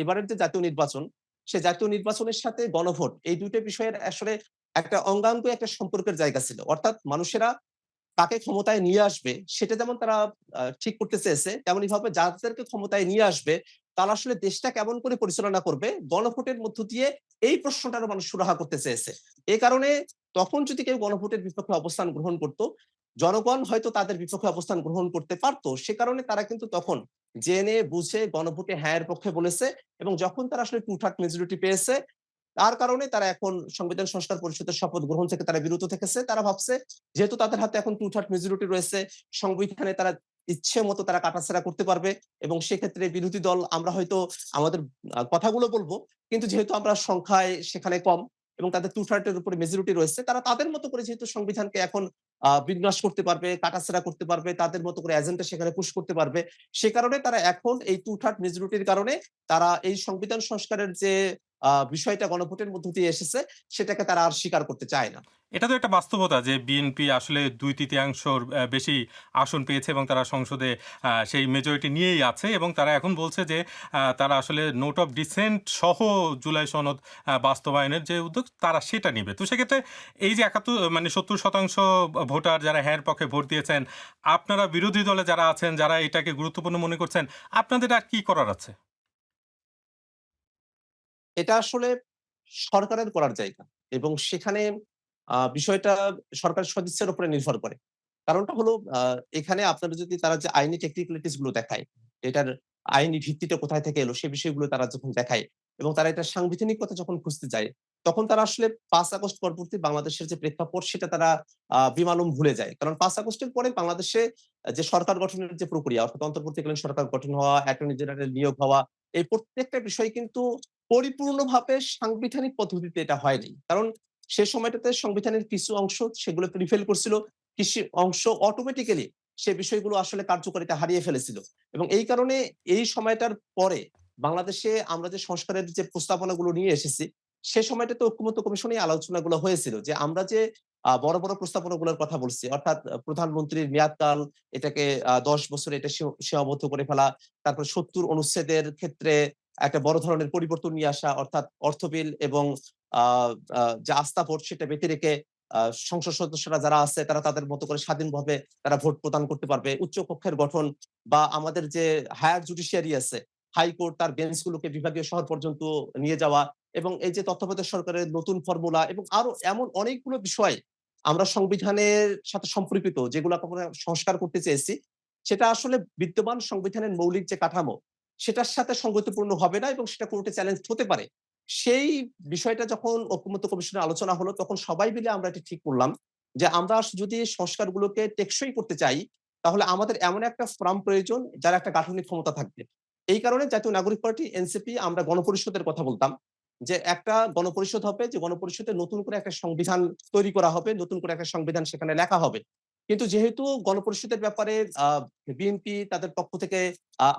এবারের যে জাতীয় নির্বাচন, সে জাতীয় নির্বাচনের সাথে গণভোট এই ২ টা বিষয়ের আসলে একটা অঙ্গাঙ্গ একটা সম্পর্কের জায়গা ছিল। অর্থাৎ মানুষেরা কাকে ক্ষমতায় নিয়ে আসবে সেটা যেমন তারা ঠিক করতে চেয়েছে, তেমনি ভাবে যাদেরকে ক্ষমতায় নিয়ে আসবে তারা আসলে দেশটা কেমন করে পরিচালনা করবে গণভোটের মধ্য দিয়ে এই প্রশ্নটারও মানুষ সুরাহা করতে চেয়েছে। এ কারণে তখন যদি কেউ গণভোটের বিপক্ষে অবস্থান গ্রহণ করত, জনগণ হয়তো তাদের বিপক্ষে অবস্থান গ্রহণ করতে পারত। সে কারণে তারা কিন্তু তখন জেনে বুঝে গণভোটে হ্যাঁ এর পক্ষে বলেছে এবং যখন তারা আসলে টু-থার্ড মেজরিটি পেয়েছে তার কারণে তারা এখন সংবিধান সংস্কার পরিষদের শপথ গ্রহণ থেকে তারা বিরত থেকেছে। তারা ভাবছে যেহেতু তাদের হাতে এখন টু-থার্ড মেজরিটি রয়েছে, সংবিধানে তারা ইচ্ছে মতো তারা কাটাছেঁড়া করতে পারবে এবং সেক্ষেত্রে বিরোধী দল আমরা হয়তো আমাদের কথাগুলো বলব। কিন্তু যেহেতু আমরা সংখ্যায় সেখানে কম এবং তাদের টু-থার্ড এর উপরে মেজরিটি রয়েছে, তারা তাদের মতো করে যেহেতু সংবিধানকে এখন বিন্যাস করতে পারবে, কাটাছেঁড়া করতে পারবে, তাদের মতো করে এজেন্ডা সেখানে পুশ করতে পারবে। সে কারণে তারা এখন এই টু-থার্ড মেজরিটির কারণে তারা এই সংবিধান সংস্কারের যে বিষয়টা গণভোটের মধ্য দিয়ে এসেছে, সেটাকে তারা আর স্বীকার করতে চায় না। এটা তো একটা বাস্তবতা যে বিএনপি আসলে ২/৩ বেশি আসন পেয়েছে এবং তারা সংসদে সেই মেজরিটি নিয়েই আছে এবং তারা এখন বলছে যে তারা আসলে নোট অফ ডিসেন্ট সহ জুলাই সনদ বাস্তবায়নের যে উদ্যোগ তারা সেটা নিবে। তো সেক্ষেত্রে এই যে ৭১ মানে ৭০% ভোটার যারা হ্যাঁ এর পক্ষে ভোট দিয়েছেন, আপনারা বিরোধী দলে যারা আছেন, যারা এটাকে গুরুত্বপূর্ণ মনে করছেন, আপনাদের আর কি করার আছে? এটা আসলে সরকারের করার জায়গা এবং সেখানে বিষয়টা সরকারের সদিচ্ছার উপরে নির্ভর করে। কারণটা হলো এখানে আপনারা যদি তারা যে আইনি টেকনিক্যালিটিস গুলো দেখায়, এটার আইনি ভিত্তিটা কোথায় থেকে এলো সে বিষয়গুলো তারা যখন দেখায় এবং তারা এটার সাংবিধানিকতা যখন খুঁজতে যায়, তখন তারা আসলে ৫ আগস্ট পরবর্তী বাংলাদেশের যে প্রেক্ষাপট সেটা তারা বেমালুম ভুলে যায়। কারণ ৫ আগস্টের পরে বাংলাদেশে যে সরকার গঠনের যে প্রক্রিয়া অর্থাৎ অন্তর্বর্তীকালীন সরকার গঠন হওয়া, অ্যাটর্নি জেনারেল নিয়োগ হওয়া, এই প্রত্যেকটা বিষয় কিন্তু পরিপূর্ণভাবে সাংবিধানিক পদ্ধতিতে এটা হয়নি। কারণ সে সময়টাতে সংবিধানের কিছু অংশ সেগুলোকে রিফেল করছিল। কিছু অংশ অটোমেটিক্যালি সে বিষয়গুলো আসলে কার্যকারিতা হারিয়ে ফেলেছিল। এবং এই কারণে এই সময়টার পরে বাংলাদেশে আমরা যে সংস্কারের যে প্রস্তাবনাগুলো নিয়ে এসেছি, সে সময়টাতে ঐক্যমত্য কমিশনেই আলোচনাগুলো হয়েছিল যে আমরা যে বড়, বড় প্রস্তাবনাগুলোর কথা বলছি অর্থাৎ প্রধানমন্ত্রীর মেয়াদকাল এটাকে ১০ বছরে এটা সীমাবদ্ধ করে ফেলা। তারপর ৭০ অনুচ্ছেদের ক্ষেত্রে একটা বড় ধরনের পরিবর্তন নিয়ে আসা অর্থাৎ অর্থ বিল এবং আ আ যে আস্থা ভোট সেটা ব্যতি রেখে আ সংসদ সদস্যরা যারা আছে তারা তাদের মতো করে স্বাধীনভাবে তারা ভোট প্রদান করতে পারবে। উচ্চ কক্ষের গঠন বা আমাদের যে হায়ার জুডিশিয়ারি আছে, হাইকোর্ট তার বেঞ্চগুলোকে বিভাগীয় শহর পর্যন্ত নিয়ে যাওয়া এবং এই যে তত্ত্বাবধায়ক সরকারের নতুন ফর্মুলা এবং আরো এমন অনেকগুলো বিষয় আমরা সংবিধানের সাথে সম্পর্কিত যেগুলো আমরা সংস্কার করতে চেয়েছি, সেটা আসলে বিদ্যমান সংবিধানের মৌলিক যে কাঠামো সেটার সাথে সঙ্গতিপূর্ণ হবে না এবং সেটা কোর্টে চ্যালেঞ্জ হতে পারে। সেই বিষয়টা যখন ঐকমত্য কমিশনে আলোচনা হলো তখন সবাই মিলে আমরা এটা ঠিক করলাম যে আমরা যদি সংস্কারগুলোকে টেকসই করতে চাই তাহলে আমাদের এমন একটা ফোরাম প্রয়োজন যার একটা গাঠনিক ক্ষমতা থাকবে। এই কারণে জাতীয় নাগরিক পার্টি এনসিপি আমরা গণপরিষদের কথা বলতাম। যে একটা গণপরিষদ হবে, যে গণপরিষদে নতুন করে একটা সংবিধান তৈরি করা হবে, নতুন করে একটা সংবিধান সেখানে লেখা হবে। কিন্তু যেহেতু গণপরিষদের ব্যাপারে আ বিএনপি তাদের পক্ষ থেকে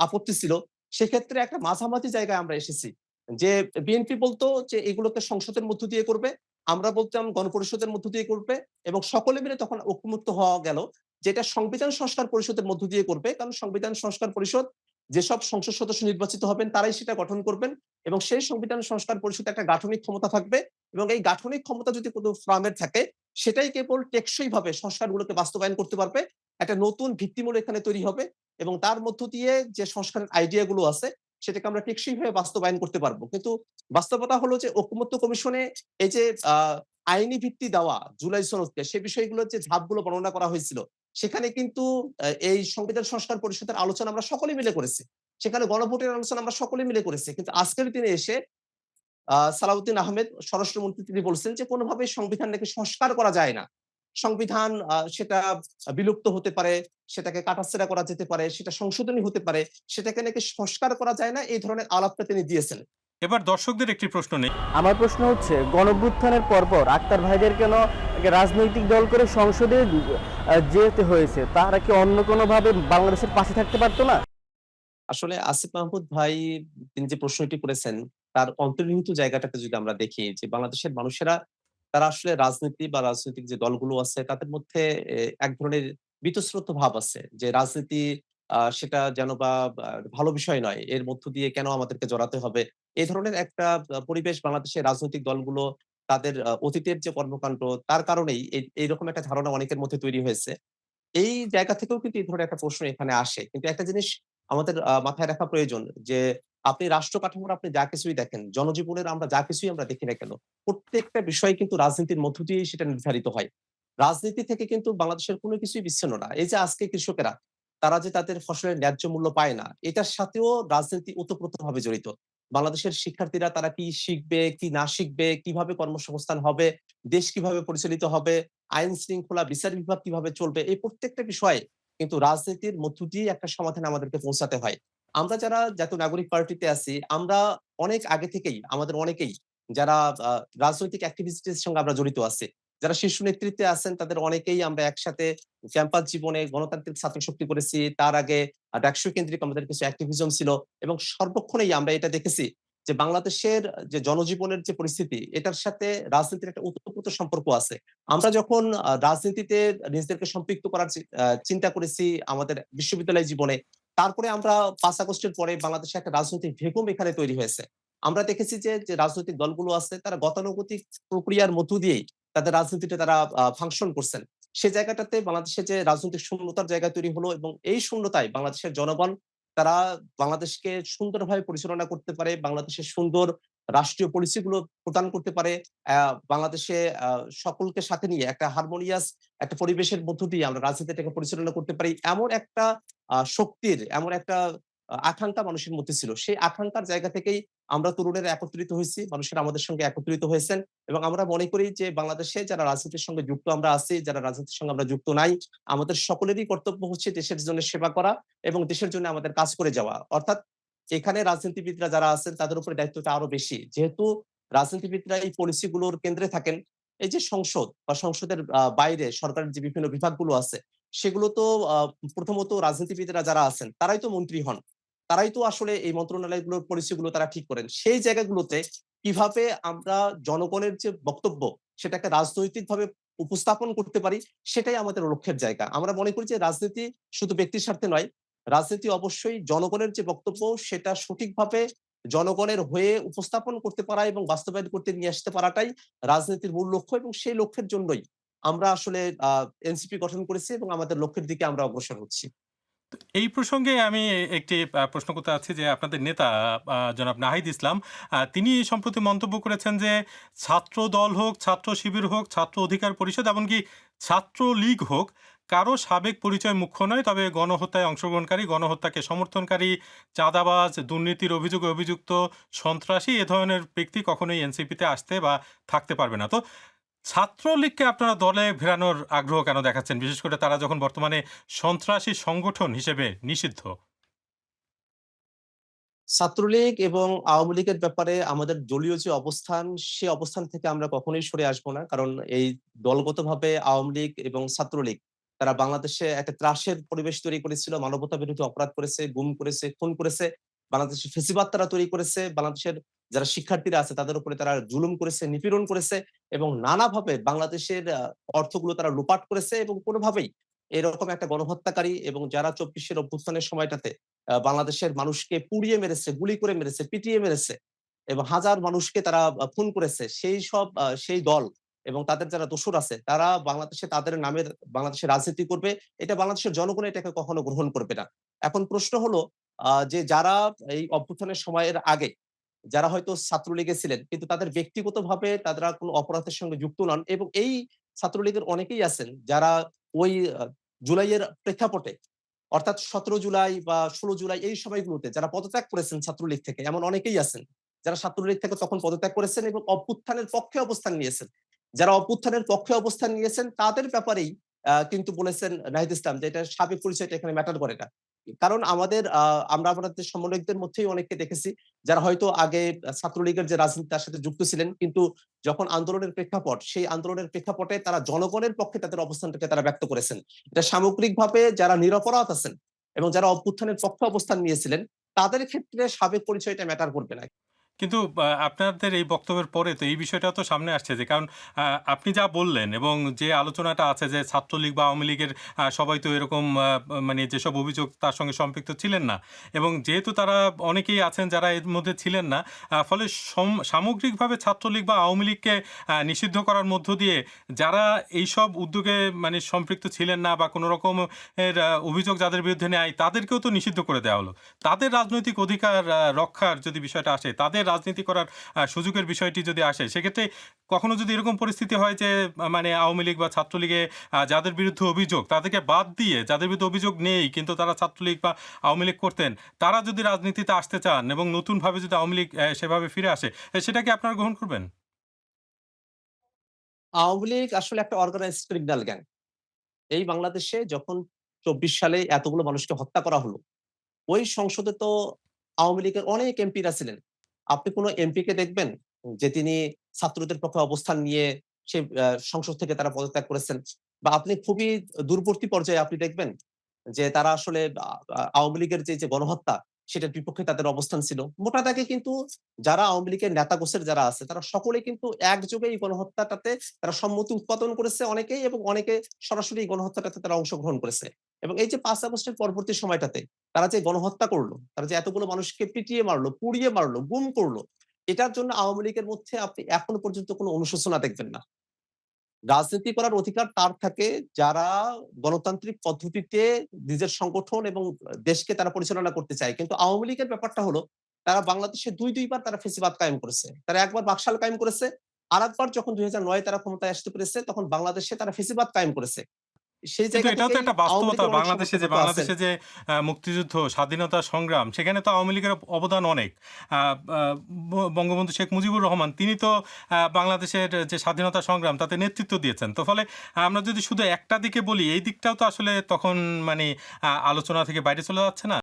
আপত্তি ছিল, সেক্ষেত্রে একটা মাঝামাঝি জায়গায় আমরা এসেছি। যে বিএনপি বলতো যে এগুলোকে সংসদের মধ্য দিয়ে করবে। আমরা বলতাম গণপরিষদের মধ্য দিয়ে করবে এবং সকলে মিলে তখন ঐক্যমত্য হওয়া গেল যে এটা সংবিধান সংস্কার পরিষদের মধ্য দিয়ে করবে। কারণ সংবিধান সংস্কার পরিষদ যেসব সংসদ সদস্য নির্বাচিত হবেন তারাই সেটা গঠন করবেন এবং সেই সংবিধান সংস্কার পরিষদে একটা গাঠনিক ক্ষমতা থাকবে এবং এই গাঠনিক ক্ষমতা যদি কোনো ফর্মের থাকে সেটাই কেবল টেকসই ভাবে সংস্কারগুলোকে বাস্তবায়ন করতে পারবে। একটা নতুন ভিত্তিমূল এখানে তৈরি হবে এবং তার মধ্য দিয়ে যে সংস্কারের আইডিয়া গুলো আছে সেটাকে আমরা টেকসই ভাবে বাস্তবায়ন করতে পারবো। কিন্তু বাস্তবতা হলো যে ঐকমত্য কমিশনে এই যে আইনি ভিত্তি দেওয়া জুলাই সনদকে সে বিষয়গুলোর যে ধাপগুলো বর্ণনা করা হয়েছিল সেখানে কিন্তু এই সংবিধান সংস্কার পরিষদের আলোচনা আমরা সকলে মিলে করেছি। সেখানে গণভোটের আলোচনা আমরা সকলে মিলে করেছি। কিন্তু আজকের দিনে এসে সালাউদ্দিন আহমেদ স্বরাষ্ট্রমন্ত্রী তিনি বলছেন যে কোনোভাবেই সংবিধান নাকি সংস্কার করা যায় না। সংবিধান সেটা বিলুপ্ত হতে পারে, সেটাকে কাটাছেঁড়া করা যেতে পারে, সেটা সংশোধনী হতে পারে, সেটাকে নাকি সংস্কার করা যায় না এই ধরনের আলাপটা তিনি দিয়েছেন। এবার দর্শকদের একটি প্রশ্ন নেই। আমার প্রশ্ন হচ্ছে গণঅভ্যুত্থানের পরপর আক্তার ভাইদের কেন রাজনৈতিক দল করে সংসদে যেতে হয়েছে? তারা কি অন্য কোনোভাবে বাংলাদেশের পাশে থাকতে পারতো না? আসলে আসিফ মাহমুদ ভাই তিনি যে প্রশ্নটি করেছেন তার অন্তর্নিহিত জায়গাটাকে যদি আমরা দেখি যে বাংলাদেশের মানুষেরা তারা আসলে রাজনীতি বা রাজনৈতিক যে দলগুলো আছে তাদের মধ্যে এক ধরনের বীতশ্রদ্ধ ভাব আছে যে রাজনীতি সেটা যেন বা ভালো বিষয় নয়। এর মধ্য দিয়ে কেন আমাদেরকে জড়াতে হবে? এই ধরনের একটা পরিবেশ বাংলাদেশের রাজনৈতিক দলগুলো তাদের অতীতের যে কর্মকাণ্ড তার কারণেই এইরকম একটা ধারণা অনেকের মধ্যে তৈরি হয়েছে। এই জায়গা থেকেও কিন্তু এই ধরনের একটা প্রশ্ন এখানে আসে। কিন্তু একটা জিনিস আমাদের মাথায় রাখা প্রয়োজন যে আপনি রাষ্ট্র কাঠামোর আপনি যা কিছুই দেখেন, জনজীবনের আমরা যা কিছুই আমরা দেখি না কেন, প্রত্যেকটা বিষয় কিন্তু রাজনীতির মধ্য দিয়েই সেটা নির্ধারিত হয়। রাজনীতি থেকে কিন্তু বাংলাদেশের কোনো কিছুই বিচ্ছিন্ন না। এই যে আজকে কৃষকেরা, তারা যে তাদের ফসলের ন্যায্য মূল্য পায় না, এটার সাথেও রাজনীতি ওতপ্রোতভাবে জড়িত। বাংলাদেশের শিক্ষার্থীরা তারা কি শিখবে, কি না শিখবে, কিভাবে কর্মসংস্থান হবে, দেশ কিভাবে পরিচালিত হবে, আইন শৃঙ্খলা, বিচার বিভাগ কিভাবে চলবে, এই প্রত্যেকটা বিষয়ে কিন্তু রাজনীতির মধ্য দিয়েই একটা সমাধানে আমাদেরকে পৌঁছাতে হয়। আমরা যারা জাতীয় নাগরিক পার্টিতে আছি, আমরা অনেক আগে থেকেই আমাদের অনেকেই যারা আ রাজনৈতিক এক্টিভিস্টদের সঙ্গে আমরা জড়িত আছি। যারা শীর্ষ নেতৃত্বে আছেন তাদের অনেকেই আমরা একসাথে ক্যাম্পাস জীবনে গণতান্ত্রিক ছাত্র শক্তি করেছি। তার আগে ডাকসু কেন্দ্রিক আমাদের কিছু অ্যাক্টিভিজম ছিল এবং সর্বক্ষণেই আমরা এটা দেখেছি যে বাংলাদেশের যে জনজীবনের যে পরিস্থিতি এটার সাথে রাজনীতির একটা ওতপ্রোত সম্পর্ক আছে। আমরা যখন রাজনীতিতে নিজেদেরকে সম্পৃক্ত করার চিন্তা করেছি আমাদের বিশ্ববিদ্যালয় জীবনে, তারপরে আমরা ৫ আগস্টের পরে বাংলাদেশে একটা রাজনৈতিক ভেকুম এখানে তৈরি হয়েছে। আমরা দেখেছি যে রাজনৈতিক দলগুলো আছে তারা গতানুগতিক প্রক্রিয়ার মধ্য দিয়েই তাদের রাজনীতিতে তারা ফাংশন করছেন। সে জায়গাটাতে বাংলাদেশে যে রাজনৈতিক শূন্যতার জায়গা তৈরি হলো এবং এই শূন্যতায় বাংলাদেশের জনগণ তারা বাংলাদেশকে সুন্দরভাবে পরিচালনা করতে পারে, বাংলাদেশের সুন্দর রাষ্ট্রীয় পলিসি গুলো প্রদান করতে পারে। বাংলাদেশে সকলকে সাথে নিয়ে একটা হারমোনিয়াস একটা পরিবেশের মধ্য দিয়ে আমরা রাজনীতিটাকে পরিচালনা করতে পারি। এমন একটা শক্তির এমন একটা আকাঙ্খা মানুষের মধ্যে ছিল। সেই আকাঙ্খার জায়গা থেকেই আমরা তরুণেরা একত্রিত হয়েছি। মানুষেরা আমাদের সঙ্গে একত্রিত হয়েছেন এবং আমরা মনে করি যে বাংলাদেশে যারা রাজনীতির সঙ্গে যুক্ত আমরা আছি, যারা রাজনীতির সঙ্গে আমরা যুক্ত নাই, আমাদের সকলেরই কর্তব্য হচ্ছে দেশের জন্য সেবা করা এবং দেশের জন্য আমাদের কাজ করে যাওয়া। অর্থাৎ এখানে রাজনীতিবিদরা যারা আছেন তাদের উপরে দায়িত্বটা আরো বেশি। যেহেতু রাজনীতিবিদরা এই পলিসি গুলোর কেন্দ্রে থাকেন, এই যে সংসদ বা সংসদের বাইরে সরকারের যে বিভিন্ন বিভাগগুলো আছে, সেগুলো তো আ প্রথমত রাজনীতিবিদরা যারা আছেন তারাই তো মন্ত্রী হন। তারাই তো আসলে এই মন্ত্রণালয়গুলোর পলিসি গুলো তারা ঠিক করেন। সেই জায়গাগুলোতে কিভাবে আমরা জনগণের যে বক্তব্য সেটাকে রাজনৈতিকভাবে উপস্থাপন করতে পারি, সেটাই আমাদের লক্ষ্যের জায়গা। আমরা মনে করি যে রাজনীতি শুধু ব্যক্তির স্বার্থে নয়, রাজনীতি অবশ্যই জনগণের যে বক্তব্য সেটা সঠিকভাবে জনগণের হয়ে উপস্থাপন করতে পারা এবং বাস্তবায়ন করতে নিয়ে আসতে পারাটাই রাজনীতির মূল লক্ষ্য এবং সেই লক্ষ্যের জন্যই আমরা আসলে এনসিপি গঠন করেছি এবং আমাদের লক্ষ্যের দিকে আমরা অগ্রসর হচ্ছি। এই প্রসঙ্গে আমি একটি প্রশ্ন করতে চাচ্ছি যে আপনাদের নেতা জনাব নাহিদ ইসলাম তিনি সম্প্রতি মন্তব্য করেছেন যে ছাত্র দল হোক, ছাত্র শিবির হোক, ছাত্র অধিকার পরিষদ এমনকি ছাত্র লীগ হোক, কারো সাবেক পরিচয় মুখ্য নয়। তবে গণহত্যায় অংশগ্রহণকারী, গণহত্যাকে সমর্থনকারী, চাঁদাবাজ, দুর্নীতির অভিযোগে অভিযুক্ত, সন্ত্রাসী এ ধরনের ব্যক্তি কখনোই এনসিপিতে আসতে বা থাকতে পারবে না। তো ছাত্রলীগকে আপনারা দলে ফেরানোর আগ্রহ কেন দেখাচ্ছেন? বিশেষ করে তারা যখন বর্তমানে সন্ত্রাসী সংগঠন হিসেবে নিষিদ্ধ। ছাত্রলীগ এবং আওয়ামী লীগের ব্যাপারে আমাদের দলীয় যে অবস্থান, সে অবস্থান থেকে আমরা কখনোই সরে আসবো না। কারণ এই দলগতভাবে আওয়ামী লীগ এবং ছাত্রলীগ তারা বাংলাদেশে একটা ত্রাসের পরিবেশ তৈরি করেছিল, মানবতা বিরোধী অপরাধ করেছে, গুম করেছে, খুন করেছে, বাংলাদেশে ফ্যাসিবাদ তারা তৈরি করেছে, বাংলাদেশের যারা শিক্ষার্থীরা আছে তাদের উপরে তারা জুলুম করেছে, নিপীড়ন করেছে এবং নানাভাবে বাংলাদেশের অর্থগুলো তারা লুপাট করেছে এবং কোনোভাবেই এরকম একটা গণহত্যাকারী এবং যারা ২৪-এর অভ্যুত্থানের সময়টাতে বাংলাদেশের মানুষকে পুড়িয়ে মেরেছে, গুলি করে মেরেছে, পিটিয়ে মেরেছে এবং হাজার মানুষকে তারা খুন করেছে। সেই দল এবং তাদের যারা দোসর আছে তারা বাংলাদেশে তাদের নামের বাংলাদেশে রাজনীতি করবে। এটা বাংলাদেশের জনগণ এটাকে কখনো গ্রহণ করবে না। এখন প্রশ্ন হলো যে যারা এই অভ্যুত্থানের সময়ের আগে যারা হয়তো ছাত্রলীগে ছিলেন কিন্তু তাদের ব্যক্তিগতভাবে তারা কোনো অপরাধের সঙ্গে যুক্ত নন এবং এই ছাত্রলীগের অনেকেই আছেন যারা ওই জুলাইয়ের প্রেক্ষাপটে অর্থাৎ ১৭ জুলাই বা ১৬ জুলাই এই সময়গুলোতে যারা পদত্যাগ করেছেন ছাত্রলীগ থেকে এমন অনেকেই আছেন। যারা ছাত্রলীগ থেকে তখন পদত্যাগ করেছেন এবং অভ্যুত্থানের পক্ষে অবস্থান নিয়েছেন। যারা অভ্যুত্থানের পক্ষে অবস্থান নিয়েছেন তাদের ব্যাপারেই কিন্তু বলেছেন নাহিদ ইসলাম যে এটা সাবেক পরিচয়টা এখানে ম্যাটার করে না। কারণ আমরা আমাদের সমন্বয়কদের মধ্যেই অনেককে দেখেছি যারা হয়তো আগে ছাত্রলীগের যে রাজনীতি তার সাথে যুক্ত ছিলেন কিন্তু যখন আন্দোলনের প্রেক্ষাপট সেই আন্দোলনের প্রেক্ষাপটে তারা জনগণের পক্ষে তাদের অবস্থানটাকে তারা ব্যক্ত করেছেন। এটা সামগ্রিকভাবে যারা নিরপরাধ আছেন এবং যারা অভ্যুত্থানের পক্ষে অবস্থান নিয়েছিলেন তাদের ক্ষেত্রে সাবেক পরিচয়টা ম্যাটার করবে না। কিন্তু আপনাদের এই বক্তব্যের পরে তো এই বিষয়টাও তো সামনে আসছে যে কারণ আ আপনি যা বললেন এবং যে আলোচনাটা আছে যে ছাত্রলীগ বা আওয়ামী লীগের সবাই তো এরকম মানে যেসব অভিযোগ তার সঙ্গে সম্পৃক্ত ছিলেন না। এবং যেহেতু তারা অনেকেই আছেন যারা এর মধ্যে ছিলেন না, ফলে সামগ্রিকভাবে ছাত্রলীগ বা আওয়ামী লীগকে নিষিদ্ধ করার মধ্য দিয়ে যারা এইসব উদ্যোগে মানে সম্পৃক্ত ছিলেন না বা কোনো রকমের অভিযোগ যাদের বিরুদ্ধে নেয় তাদেরকেও তো নিষিদ্ধ করে দেওয়া হলো। তাদের রাজনৈতিক অধিকার রক্ষার যদি বিষয়টা আসে, তাদের রাজনীতি করার সুযোগের বিষয়টি যদি আসে, সেক্ষেত্রে কখনো যদি এরকম পরিস্থিতি হয় যে মানে আওয়ামী লীগ বা ছাত্রলীগে যাদের বিরুদ্ধে অভিযোগ তাদেরকে বাদ দিয়ে যাদের বিরুদ্ধে অভিযোগ নেই কিন্তু তারা ছাত্রলীগ বা আওয়ামী লীগ করতেন, তারা যদি রাজনীতিতে আসতে চান এবং নতুনভাবে যদি আওয়ামী লীগ সেভাবে ফিরে আসে, সেটা কি আপনারা গ্রহণ করবেন? আওয়ামী লীগ আসলে একটা অর্গানাইজড ক্রিমিনাল গ্যাং। এই বাংলাদেশে যখন ২৪ সালে এতগুলো মানুষকে হত্যা করা হলো, ওই সংসদে তো আওয়ামী লীগের অনেক এমপিরা ছিলেন। আপনি কোন এমপিকে দেখবেন যে তিনি ছাত্রদের পক্ষে অবস্থান নিয়ে সে সংসদ থেকে তারা পদত্যাগ করেছেন? বা আপনি খুবই দূরবর্তী পর্যায়ে আপনি দেখবেন যে তারা আসলে আ আ আওয়ামী লীগের যে গণহত্যা সেটার বিপক্ষে তাদের অবস্থান ছিল। মোটা দাগে কিন্তু যারা আওয়ামী লীগের নেতা-গোছের যারা আছে তারা সকলেই কিন্তু একযোগে এই গণহত্যাটাতে তারা সম্মতি উৎপাদন করেছে অনেকেই এবং অনেকে সরাসরি এই গণহত্যাটাতে তারা অংশগ্রহণ করেছে। এবং এই যে ৫ আগস্টের পরবর্তী সময়টাতে তারা যে গণহত্যা করলো, তারা যে এতগুলো মানুষকে পিটিয়ে মারলো, পুড়িয়ে মারলো, গুম করলো, এটার জন্য আওয়ামী লীগের মধ্যে আপনি এখনো পর্যন্ত কোনো অনুশোচনা দেখবেন না। রাজনীতি করার অধিকার তার থাকে যারা গণতান্ত্রিক পদ্ধতিতে নিজের সংগঠন এবং দেশকে তারা পরিচালনা করতে চায়। কিন্তু আওয়ামী লীগের ব্যাপারটা হলো তারা বাংলাদেশে ২ বার তারা ফ্যাসিবাদ কায়েম করেছে। তারা একবার বাকশাল কায়েম করেছে, আরেকবার যখন ২০০৯ তারা ক্ষমতায় আসতে পেরেছে তখন বাংলাদেশে তারা ফ্যাসিবাদ কায়েম করেছে। সেই কিন্তু জায়গা এটাও তো থেকেই একটা আওয়ামী বাস্তবতা। লীগের অনেক বাংলাদেশে সমর্থক যে হয়তো আছেন। বাংলাদেশে যে মুক্তিযুদ্ধ, স্বাধীনতা সংগ্রাম, সেখানে তো আওয়ামী লীগের অবদান অনেক। আ আ বঙ্গবন্ধু শেখ মুজিবুর রহমান তিনি তো বাংলাদেশের যে স্বাধীনতা সংগ্রাম তাতে নেতৃত্ব দিয়েছেন। তো ফলে আমরা যদি শুধু একটা দিকে বলি, এই দিকটাও তো আসলে তখন মানে আলোচনা থেকে বাইরে চলে যাচ্ছে না?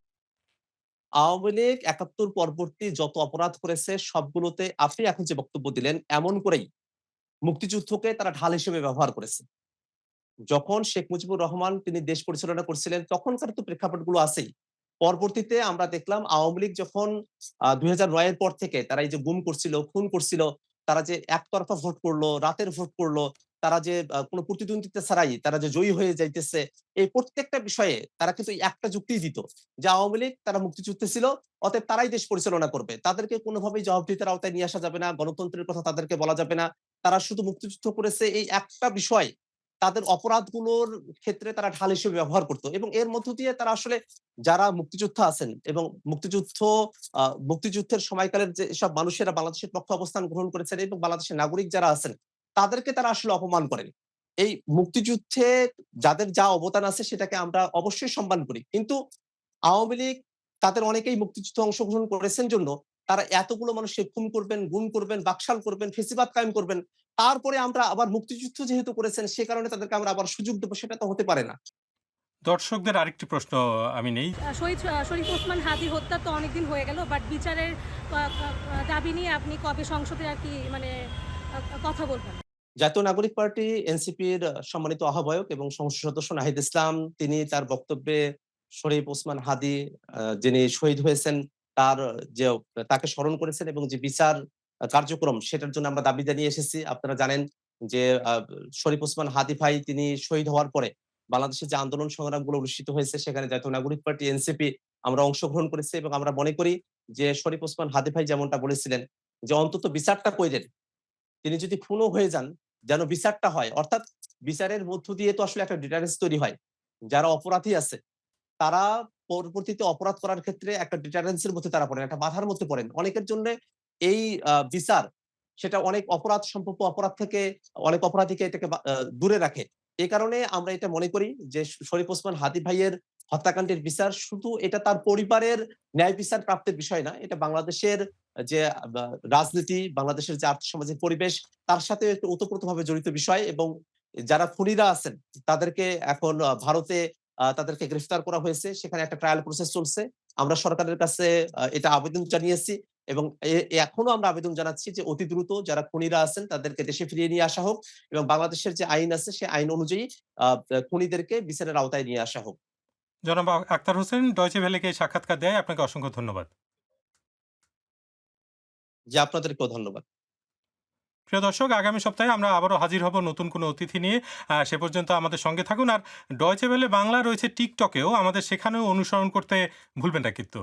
আওয়ামী লীগ ৭১ পরবর্তী যত অপরাধ করেছে সবগুলোতে আপনি এখন যে বক্তব্য দিলেন এমন করেই মুক্তিযুদ্ধকে তারা ঢাল হিসেবে ব্যবহার করেছে। যখন শেখ মুজিবুর রহমান তিনি দেশ পরিচালনা করছিলেন তখনকার তো প্রেক্ষাপটগুলো আছেই। পরবর্তীতে আমরা দেখলাম আওয়ামী লীগ যখন ২০০৯ এর পর থেকে তারা এই যে গুম করছিল, খুন করছিল, তারা যে একতরফা ভোট করলো, রাতের ভোট করলো, তারা যে কোন প্রতিদ্বন্দ্বিতা ছাড়াই তারা যে জয়ী হয়ে যাইতেছে, এই প্রত্যেকটা বিষয়ে তারা কিন্তু এই একটা যুক্তিই দিত যে আওয়ামী লীগ তারা মুক্তিযুদ্ধে ছিল, অতএব তারাই দেশ পরিচালনা করবে। তাদেরকে কোনোভাবেই জবাবদিহিতার আওতায় নিয়ে আসা যাবে না, গণতন্ত্রের কথা তাদেরকে বলা যাবে না। তারা শুধু মুক্তিযুদ্ধ করেছে এই একটা বিষয় তাদের অপরাধগুলোর ক্ষেত্রে তারা ঢাল হিসেবে ব্যবহার করত এবং এর মধ্য দিয়ে তারা আসলে যারা মুক্তিযোদ্ধা আছেন এবং মুক্তিযুদ্ধের সময়কালের যেসব মানুষেরা বাংলাদেশের পক্ষে অবস্থান গ্রহণ করেছেন এবং বাংলাদেশের নাগরিক যারা আছেন তাদেরকে তারা আসলে অপমান করেন। এই মুক্তিযুদ্ধে যাদের যা অবদান আছে সেটাকে আমরা অবশ্যই সম্মান করি। কিন্তু আওয়ামী লীগ তাদের অনেকেই মুক্তিযুদ্ধে অংশগ্রহণ করেছেন জন্য তারা এতগুলো মানুষকে খুন করবেন, গুম করবেন, বাকশাল করবেন, ফ্যাসিবাদ কায়েম করবেন। তারপরে আমরা আবার মুক্তিযুদ্ধ যেহেতু করেছেন সে কারণে তাদেরকে আমরা আবার সুযোগ দেব সেটা তো হতে পারে না। দর্শকদের আরেকটি প্রশ্ন আমি নেই। শহীদ শরীফ ওসমান হাদি হত্যা তো অনেকদিন হয়ে গেল, বাট বিচারের দাবি নিয়ে আপনি কবে সংসদে আর কি মানে কথা বলবেন? জাতীয় নাগরিক পার্টি এনসিপির সম্মানিত আহ্বায়ক এবং সংসদ সদস্য নাহিদ ইসলাম তিনি তার বক্তব্যে শরীফ ওসমান হাদি যিনি শহীদ হয়েছেন তার যে তাকে স্মরণ করেছেন এবং যে বিচার কার্যক্রম সেটার জন্য আমরা দাবি জানিয়ে এসেছি। আপনারা জানেন যে শরীফ ওসমান হাদি ভাই তিনি শহীদ হওয়ার পরে বাংলাদেশে যে আন্দোলন সংগ্রামগুলো অনুষ্ঠিত হয়েছে সেখানে জাতীয় নাগরিক পার্টি এনসিপি আমরা অংশগ্রহণ করেছি এবং আমরা মনে করি যে শরীফ ওসমান হাদি ভাই যেমনটা বলেছিলেন যে অন্তত বিচারটা কইরেন, তিনি যদি খুনও হয়ে যান যেন বিচারটা হয়। অর্থাৎ বিচারের মধ্য দিয়ে তো আসলে একটা ডিটারেন্স তৈরি হয়। যারা অপরাধী আছে তারা পরবর্তীতে অপরাধ করার ক্ষেত্রে একটা ডিটারেন্স এর মধ্যে তারা পড়েন, একটা বাধার মধ্যে পড়েন। অনেকের জন্য এই বিচার সেটা অনেক অপরাধ সম্ভাব্য অপরাধ থেকে অনেক অপরাধীকে এটাকে দূরে রাখে। এই কারণে আমরা এটা মনে করি যে শরীফ ওসমান হাদি ভাইয়ের হত্যাকাণ্ডের বিচার শুধু এটা তার পরিবারের ন্যায় বিচার প্রাপ্তির বিষয় না। এটা বাংলাদেশের যে রাজনীতি, বাংলাদেশের যে আর্থসামাজিক পরিবেশ তার সাথে একটু ওতপ্রোতভাবে জড়িত বিষয় এবং যারা খুনিরা আছেন তাদেরকে এখন ভারতে তাদেরকে গ্রেফতার করা হয়েছে। সেখানে একটা ট্রায়াল প্রসেস চলছে। আমরা সরকারের কাছে এটা আবেদন জানিয়েছি এবং এখনো আমরা আবেদন জানাচ্ছি যে অতি দ্রুত যারা খুনিরা আছেন তাদেরকে দেশে ফিরিয়ে নিয়ে আসা হোক এবং বাংলাদেশের যে আইন আছে সেই আইন অনুযায়ী খুনিদেরকে বিচারের আওতায় নিয়ে আসা হোক। জনাব আক্তার হোসেন ডয়চে ভেলেকে এই সাক্ষাৎকার দেয় আপনাকে অসংখ্য ধন্যবাদ। যে আপনাদেরকেও ধন্যবাদ। প্রিয় দর্শক, আগামী সপ্তাহে আমরা আবারও হাজির হব নতুন কোনো অতিথি নিয়ে। সে পর্যন্ত আমাদের সঙ্গে থাকুন। আর ডয়চে ভেলে বাংলা রয়েছে টিকটকেও, আমাদের সেখানেও অনুসরণ করতে ভুলবেন না কিন্তু।